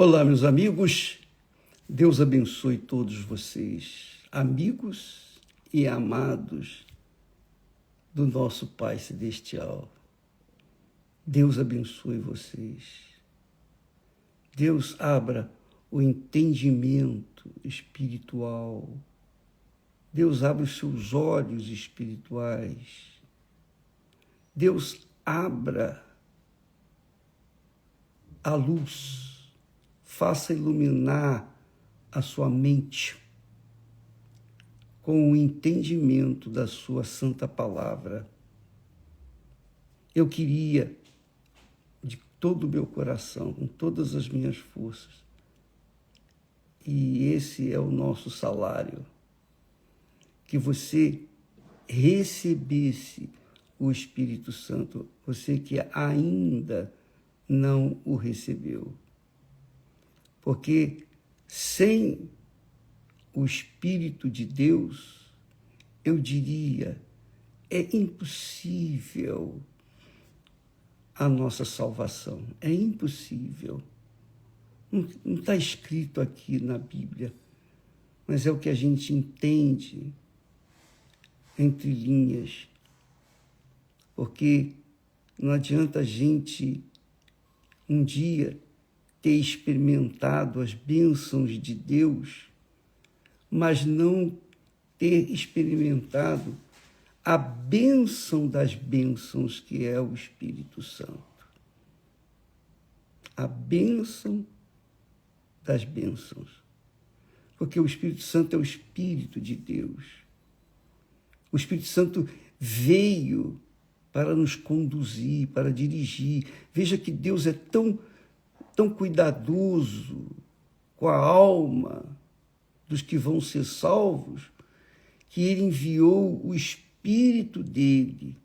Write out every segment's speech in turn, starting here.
Olá, meus amigos. Deus abençoe todos vocês, amigos e amados do nosso Pai Celestial. Deus abençoe vocês. Deus abra o entendimento espiritual. Deus abra os seus olhos espirituais. Deus abra a luz. Faça iluminar a sua mente com o entendimento da sua santa palavra. Eu queria, de todo o meu coração, com todas as minhas forças, e esse é o nosso salário, que você recebesse o Espírito Santo, você que ainda não o recebeu. Porque sem o Espírito de Deus, eu diria, é impossível a nossa salvação. É impossível. Não está escrito aqui na Bíblia, mas é o que a gente entende entre linhas. Porque não adianta a gente um dia ter experimentado as bênçãos de Deus, mas não ter experimentado a bênção das bênçãos, que é o Espírito Santo. A bênção das bênçãos. Porque o Espírito Santo é o Espírito de Deus. O Espírito Santo veio para nos conduzir, para dirigir. Veja que Deus é tão cuidadoso com a alma dos que vão ser salvos, que ele enviou o Espírito dele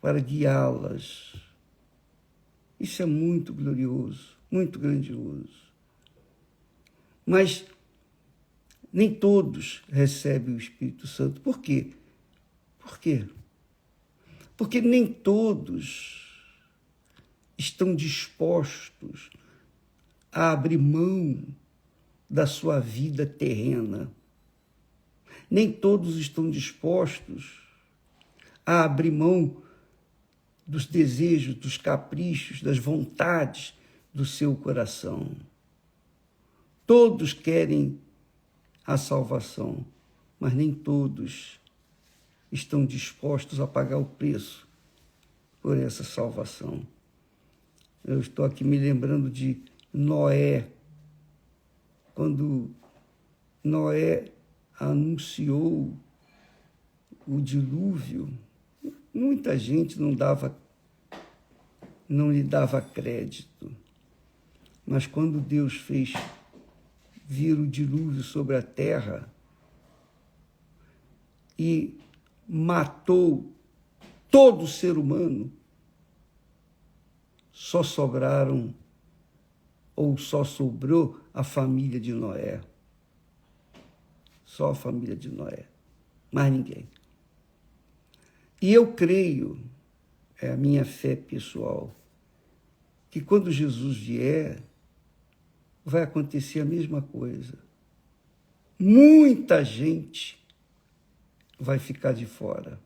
para guiá-las. Isso é muito glorioso, muito grandioso. Mas nem todos recebem o Espírito Santo. Por quê? Por quê? Porque nem todos estão dispostos a abrir mão da sua vida terrena. Nem todos estão dispostos a abrir mão dos desejos, dos caprichos, das vontades do seu coração. Todos querem a salvação, mas nem todos estão dispostos a pagar o preço por essa salvação. Eu estou aqui me lembrando de Noé, quando Noé anunciou o dilúvio, muita gente não lhe dava crédito. Mas quando Deus fez vir o dilúvio sobre a terra e matou todo ser humano, só sobrou a família de Noé. Só a família de Noé. Mais ninguém. E eu creio, é a minha fé pessoal, que quando Jesus vier, vai acontecer a mesma coisa. Muita gente vai ficar de fora.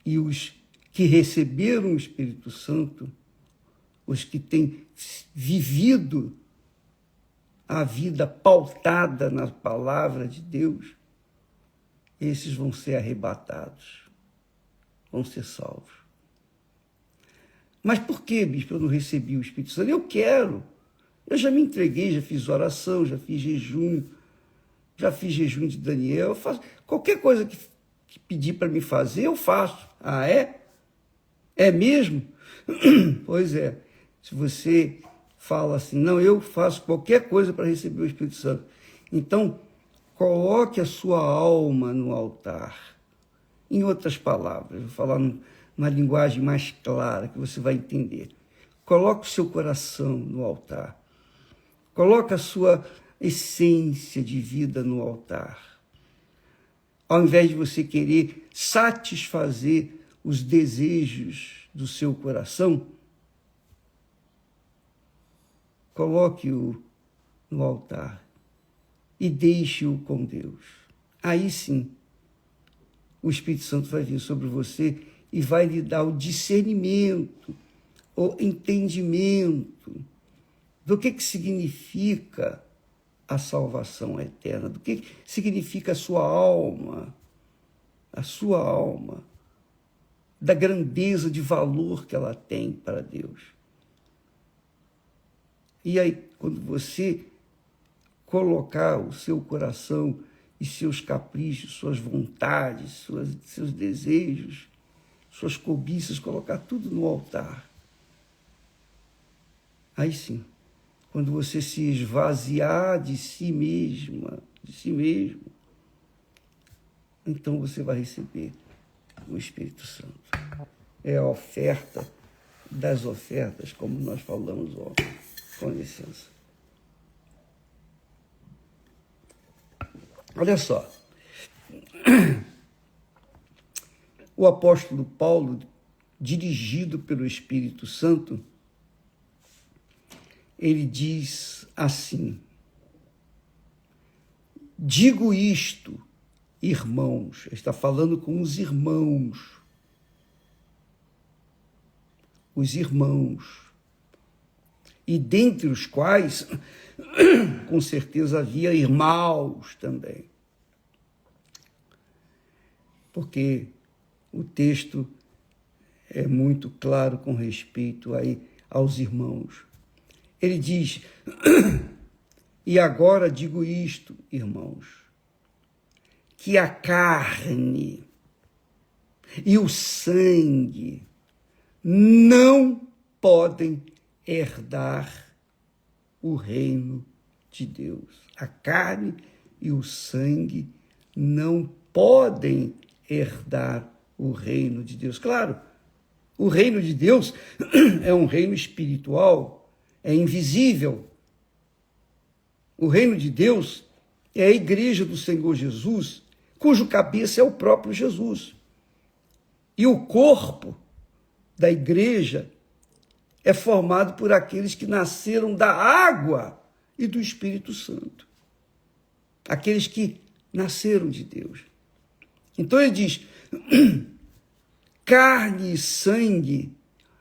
E os que receberam o Espírito Santo, os que têm vivido a vida pautada na palavra de Deus, esses vão ser arrebatados, vão ser salvos. Mas por que, bispo, eu não recebi o Espírito Santo? Eu quero. Eu já me entreguei, já fiz oração, já fiz jejum de Daniel, eu faço qualquer coisa que pedir para me fazer, eu faço. Ah, é? É mesmo? Pois é. Se você fala assim, não, eu faço qualquer coisa para receber o Espírito Santo. Então, coloque a sua alma no altar. Em outras palavras, vou falar numa linguagem mais clara, que você vai entender. Coloque o seu coração no altar. Coloque a sua essência de vida no altar. Ao invés de você querer satisfazer os desejos do seu coração, coloque-o no altar e deixe-o com Deus. Aí sim, o Espírito Santo vai vir sobre você e vai lhe dar o discernimento, o entendimento do que significa a salvação eterna, do que significa a sua alma, da grandeza de valor que ela tem para Deus. E aí, quando você colocar o seu coração e seus caprichos, suas vontades, seus desejos, suas cobiças, colocar tudo no altar, aí sim, quando você se esvaziar de si mesma, de si mesmo, então você vai receber o Espírito Santo. É a oferta das ofertas, como nós falamos ontem. Com licença. Olha só. O apóstolo Paulo, dirigido pelo Espírito Santo, ele diz assim: digo isto, irmãos, está falando com os irmãos, e dentre os quais, com certeza, havia irmãos também, porque o texto é muito claro com respeito aí aos irmãos. Ele diz: e agora digo isto, irmãos, que a carne e o sangue não podem herdar o reino de Deus. A carne e o sangue não podem herdar o reino de Deus. Claro, o reino de Deus é um reino espiritual, é invisível. O reino de Deus é a igreja do Senhor Jesus, cujo cabeça é o próprio Jesus. E o corpo da igreja é formado por aqueles que nasceram da água e do Espírito Santo. Aqueles que nasceram de Deus. Então ele diz: carne e sangue,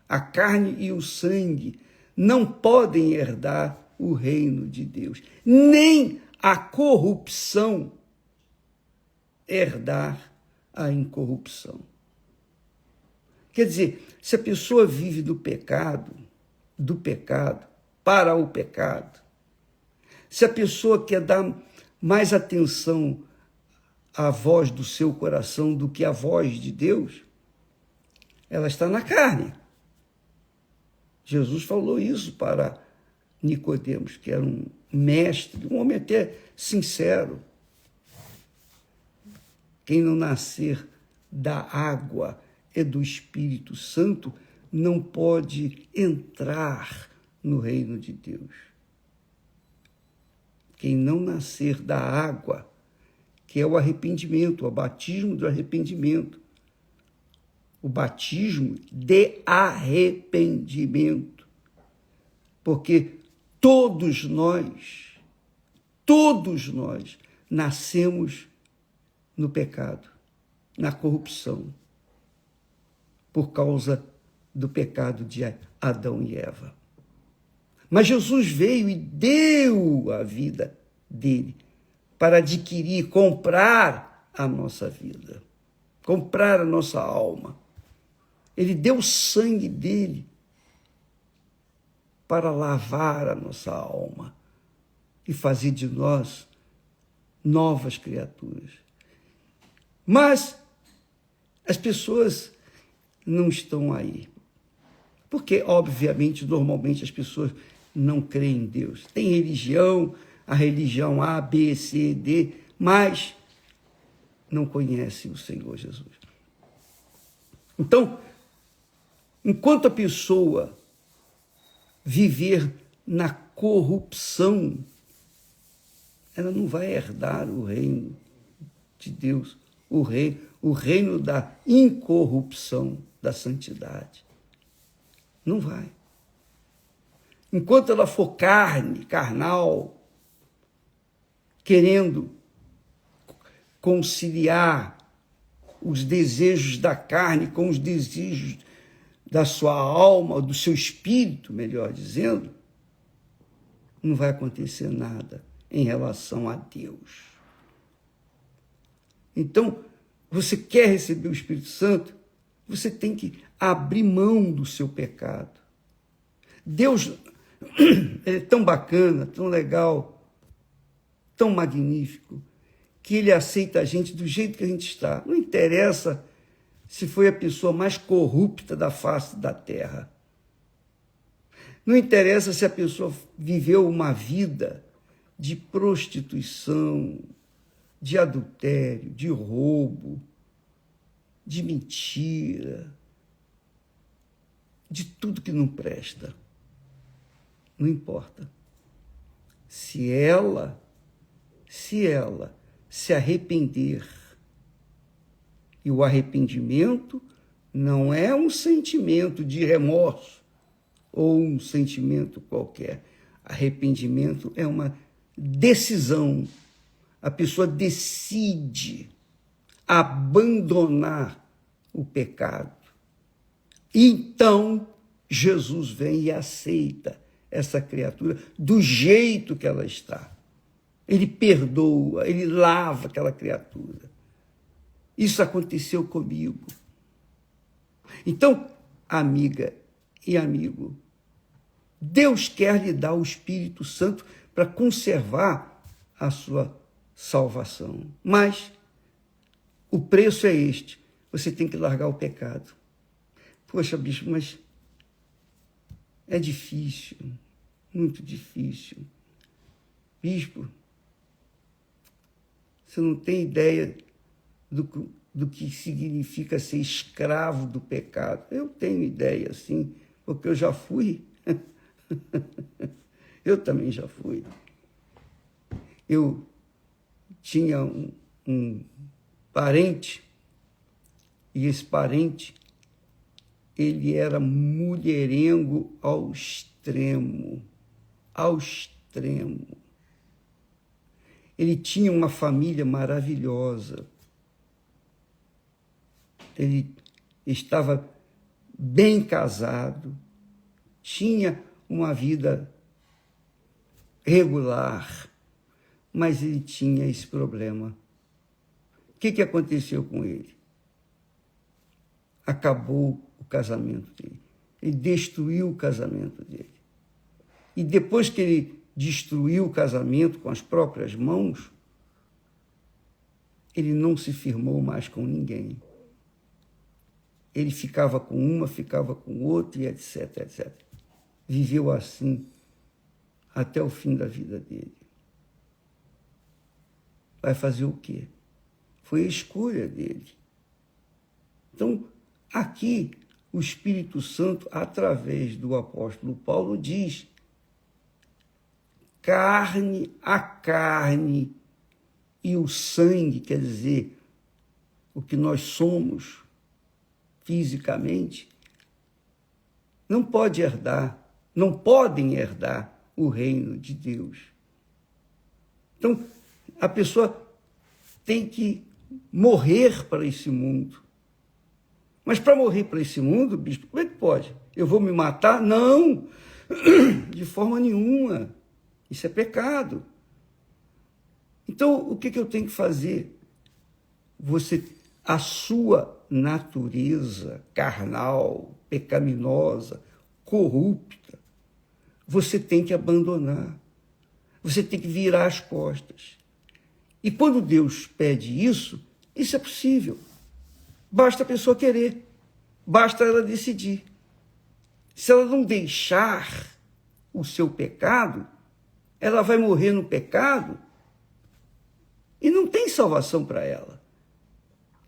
a carne e o sangue não podem herdar o reino de Deus, nem a corrupção herdar a incorrupção. Quer dizer, se a pessoa vive do pecado para o pecado, se a pessoa quer dar mais atenção à voz do seu coração do que à voz de Deus, ela está na carne. Jesus falou isso para Nicodemos, que era um mestre, um homem até sincero. Quem não nascer da água e do Espírito Santo não pode entrar no reino de Deus. Quem não nascer da água, que é o arrependimento, o batismo do arrependimento, o batismo de arrependimento, porque todos nós nascemos no pecado, na corrupção, por causa do pecado de Adão e Eva. Mas Jesus veio e deu a vida dele para adquirir, comprar a nossa vida, comprar a nossa alma. Ele deu o sangue dele para lavar a nossa alma e fazer de nós novas criaturas. Mas as pessoas não estão aí. Porque, obviamente, normalmente as pessoas não creem em Deus. Tem religião, a religião A, B, C, D, mas não conhecem o Senhor Jesus. Então, enquanto a pessoa viver na corrupção, ela não vai herdar o reino de Deus, o reino da incorrupção, da santidade. Não vai. enquanto ela for carnal, querendo conciliar os desejos da carne com os desejos da sua alma, do seu espírito, melhor dizendo, não vai acontecer nada em relação a Deus. Então, você quer receber o Espírito Santo, você tem que abrir mão do seu pecado. Deus ele é tão bacana, tão legal, tão magnífico, que ele aceita a gente do jeito que a gente está. Não interessa se foi a pessoa mais corrupta da face da terra. Não interessa se a pessoa viveu uma vida de prostituição, de adultério, de roubo, de mentira, de tudo que não presta. Não importa. Se ela se arrepender, e o arrependimento não é um sentimento de remorso ou um sentimento qualquer. Arrependimento é uma decisão. A pessoa decide abandonar o pecado. Então, Jesus vem e aceita essa criatura do jeito que ela está. Ele perdoa, ele lava aquela criatura. Isso aconteceu comigo. Então, amiga e amigo, Deus quer lhe dar o Espírito Santo para conservar a sua salvação. Mas o preço é este. Você tem que largar o pecado. Poxa, bispo, mas é difícil, muito difícil. Bispo, você não tem ideia do que significa ser escravo do pecado. Eu tenho ideia, sim, porque eu já fui. Eu também já fui. Eu tinha um parente, e esse parente, ele era mulherengo ao extremo, ao extremo. Ele tinha uma família maravilhosa. Ele estava bem casado, tinha uma vida regular, mas ele tinha esse problema. O que aconteceu com ele? Acabou o casamento dele. Ele destruiu o casamento dele. E depois que ele destruiu o casamento com as próprias mãos, ele não se firmou mais com ninguém. Ele ficava com uma, ficava com outra, e etc, etc. Viveu assim até o fim da vida dele. Vai fazer o quê? Foi a escolha dele. Então, aqui, o Espírito Santo, através do apóstolo Paulo, diz: carne a carne e o sangue, quer dizer, o que nós somos fisicamente, não pode herdar, não podem herdar o reino de Deus. Então, a pessoa tem que morrer para esse mundo. Mas para morrer para esse mundo, bispo, como é que pode? Eu vou me matar? Não, de forma nenhuma. Isso é pecado. Então, o que eu tenho que fazer? A sua natureza carnal, pecaminosa, corrupta, você tem que abandonar. Você tem que virar as costas. E quando Deus pede isso é possível. Basta a pessoa querer, basta ela decidir. Se ela não deixar o seu pecado, ela vai morrer no pecado e não tem salvação para ela.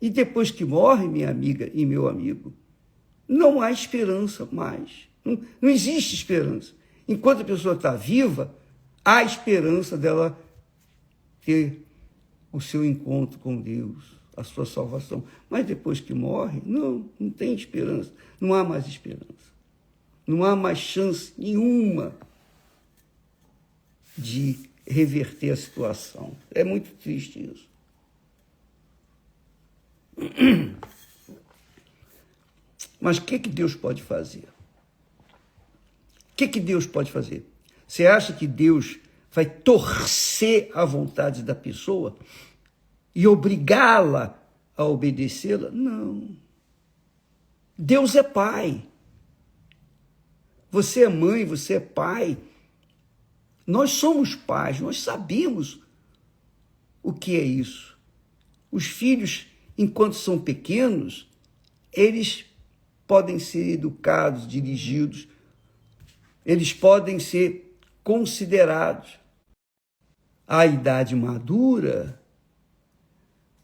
E depois que morre, minha amiga e meu amigo, não há esperança mais. Não existe esperança. Enquanto a pessoa está viva, há esperança dela ter o seu encontro com Deus, a sua salvação. Mas depois que morre, não tem esperança. Não há mais esperança. Não há mais chance nenhuma de reverter a situação. É muito triste isso. Mas o que Deus pode fazer? O que Deus pode fazer? Você acha que Deus vai torcer a vontade da pessoa e obrigá-la a obedecê-la? Não. Deus é pai. Você é mãe, você é pai. Nós somos pais, nós sabemos o que é isso. Os filhos, enquanto são pequenos, eles podem ser educados, dirigidos, eles podem ser considerados. À idade madura,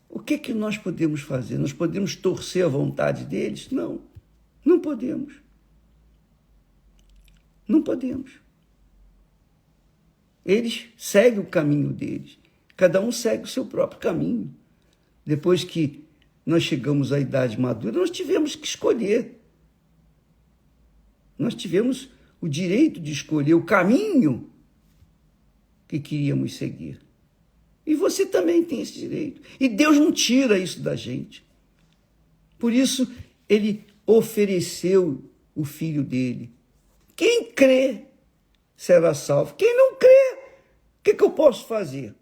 o que nós podemos fazer? Nós podemos torcer a vontade deles? Não, não podemos. Não podemos. Eles seguem o caminho deles. Cada um segue o seu próprio caminho. Depois que nós chegamos à idade madura, nós tivemos que escolher. Nós tivemos o direito de escolher o caminho que queríamos seguir. E você também tem esse direito. E Deus não tira isso da gente. Por isso, ele ofereceu o filho dele. Quem crê será salvo. Quem não crê, o que eu posso fazer?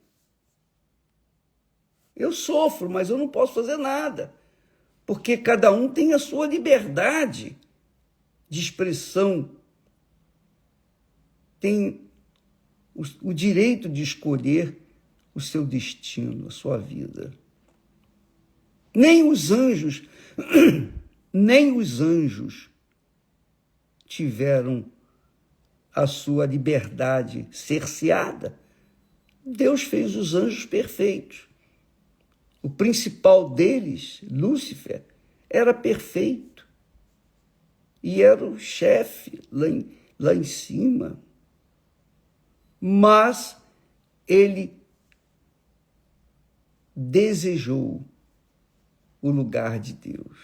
Eu sofro, mas eu não posso fazer nada. Porque cada um tem a sua liberdade de expressão. Tem o direito de escolher o seu destino, a sua vida. Nem os anjos tiveram a sua liberdade cerceada. Deus fez os anjos perfeitos. O principal deles, Lúcifer, era perfeito. E era o chefe lá em cima. Mas ele desejou o lugar de Deus.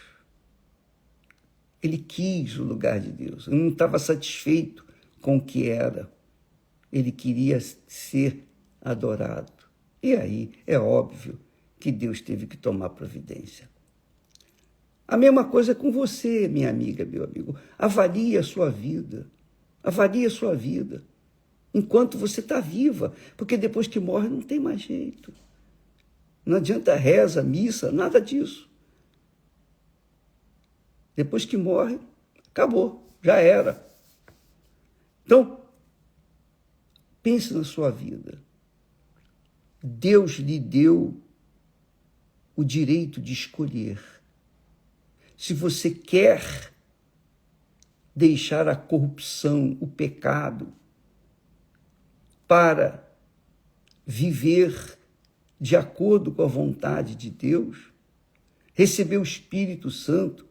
Ele quis o lugar de Deus. Ele não estava satisfeito com o que era. Ele queria ser adorado. E aí é óbvio que Deus teve que tomar providência. A mesma coisa com você, minha amiga, meu amigo. Avalie a sua vida. Avalie a sua vida. Enquanto você está viva. Porque depois que morre não tem mais jeito. Não adianta reza, missa, nada disso. Depois que morre, acabou, já era. Então, pense na sua vida. Deus lhe deu o direito de escolher. Se você quer deixar a corrupção, o pecado, para viver de acordo com a vontade de Deus, receber o Espírito Santo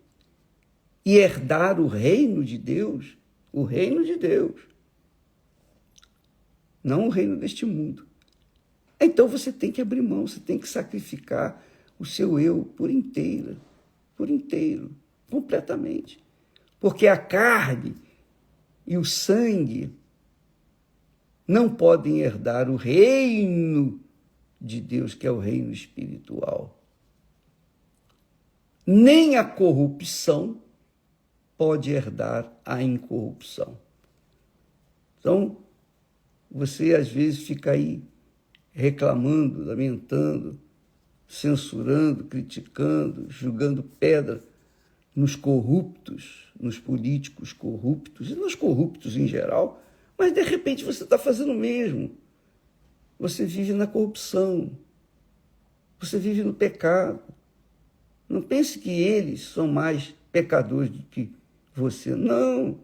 e herdar o reino de Deus, o reino de Deus, não o reino deste mundo. Então você tem que abrir mão, você tem que sacrificar o seu eu por inteiro, completamente. Porque a carne e o sangue não podem herdar o reino de Deus, que é o reino espiritual. Nem a corrupção pode herdar a incorrupção. Então, você às vezes fica aí reclamando, lamentando, censurando, criticando, jogando pedra nos corruptos, nos políticos corruptos e nos corruptos em geral, mas de repente você está fazendo o mesmo. Você vive na corrupção, você vive no pecado. Não pense que eles são mais pecadores do que você. Não,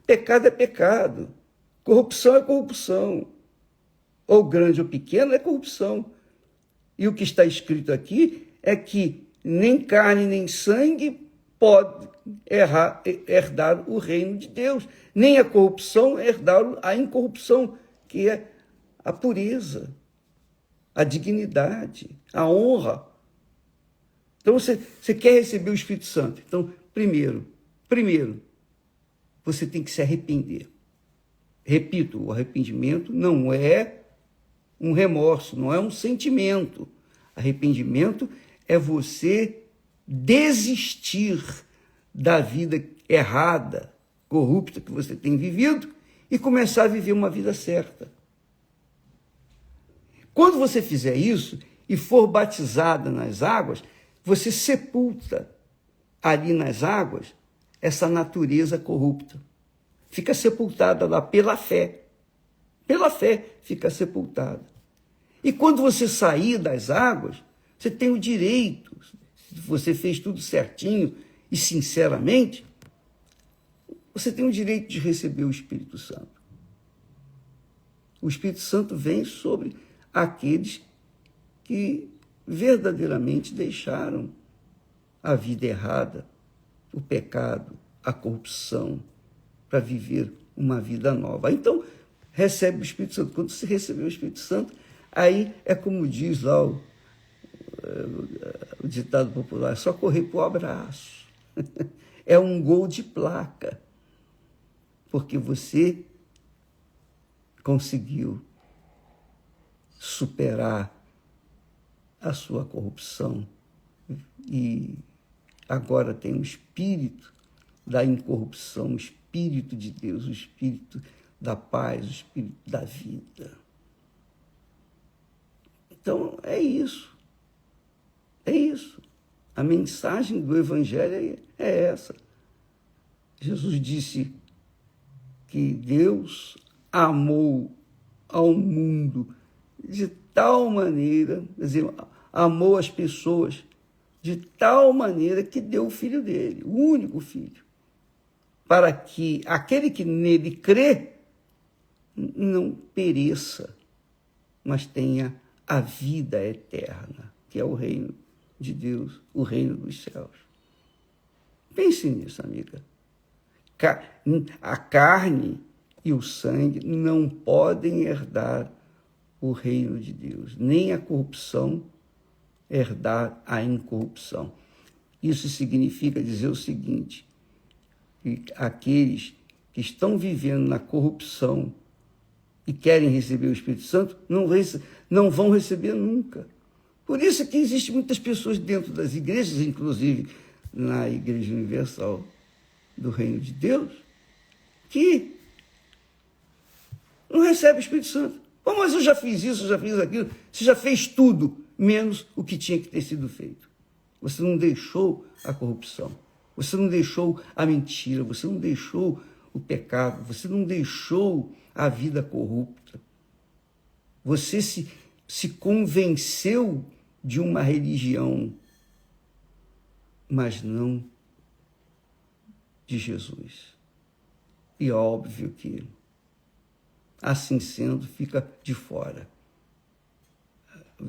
pecado é pecado, corrupção é corrupção. Ou grande ou pequeno é corrupção. E o que está escrito aqui é que nem carne nem sangue pode herdar o reino de Deus, nem a corrupção herdar a incorrupção, que é a pureza, a dignidade, a honra. Então, você quer receber o Espírito Santo. Então, primeiro, você tem que se arrepender. Repito, o arrependimento não é um remorso, não é um sentimento. Arrependimento é você desistir da vida errada, corrupta que você tem vivido e começar a viver uma vida certa. Quando você fizer isso e for batizada nas águas, você sepulta ali nas águas essa natureza corrupta. Fica sepultada lá pela fé. Pela fé fica sepultada. E quando você sair das águas, você tem o direito, se você fez tudo certinho e sinceramente, você tem o direito de receber o Espírito Santo. O Espírito Santo vem sobre aqueles que verdadeiramente deixaram a vida errada, o pecado, a corrupção, para viver uma vida nova. Então, recebe o Espírito Santo. Quando você recebeu o Espírito Santo, aí é como diz lá o ditado popular, é só correr para o abraço. É um gol de placa, porque você conseguiu superar a sua corrupção e agora tem o espírito da incorrupção, o espírito de Deus, o espírito da paz, o espírito da vida. Então, é isso. É isso. A mensagem do Evangelho é essa. Jesus disse que Deus amou ao mundo de tal maneira, quer dizer, amou as pessoas de tal maneira que deu o Filho dele, o único Filho, para que aquele que nele crê não pereça, mas tenha a vida eterna, que é o reino de Deus, o reino dos céus. Pense nisso, amiga. A carne e o sangue não podem herdar o reino de Deus, nem a corrupção herdar a incorrupção. Isso significa dizer o seguinte, que aqueles que estão vivendo na corrupção e querem receber o Espírito Santo, não vão receber nunca. Por isso que existem muitas pessoas dentro das igrejas, inclusive na Igreja Universal do Reino de Deus, que não recebem o Espírito Santo. Pô, mas eu já fiz isso, eu já fiz aquilo. Você já fez tudo, menos o que tinha que ter sido feito. Você não deixou a corrupção. Você não deixou a mentira. Você não deixou o pecado. Você não deixou a vida corrupta. Você se convenceu de uma religião, mas não de Jesus. E é óbvio que, assim sendo, fica de fora.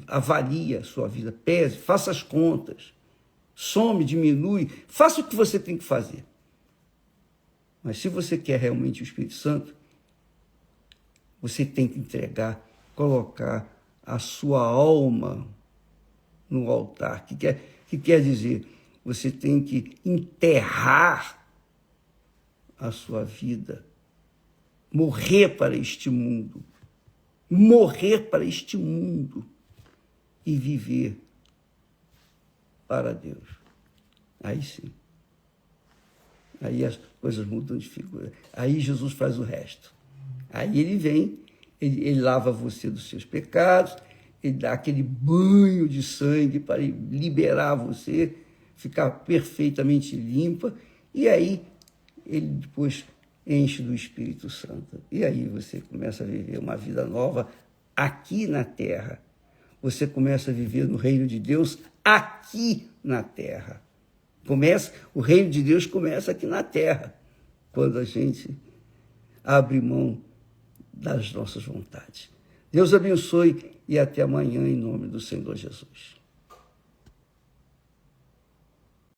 Avalie a sua vida, pese, faça as contas, some, diminui, faça o que você tem que fazer. Mas se você quer realmente o Espírito Santo, você tem que entregar, colocar a sua alma no altar, que quer dizer, você tem que enterrar a sua vida, morrer para este mundo e viver para Deus. Aí sim. Aí as coisas mudam de figura. Aí Jesus faz o resto. Aí ele vem, ele lava você dos seus pecados, ele dá aquele banho de sangue para liberar você, ficar perfeitamente limpa, e aí ele depois enche do Espírito Santo. E aí você começa a viver uma vida nova aqui na terra. Você começa a viver no reino de Deus aqui na terra. O reino de Deus começa aqui na terra, quando a gente abre mão das nossas vontades. Deus abençoe e até amanhã, em nome do Senhor Jesus.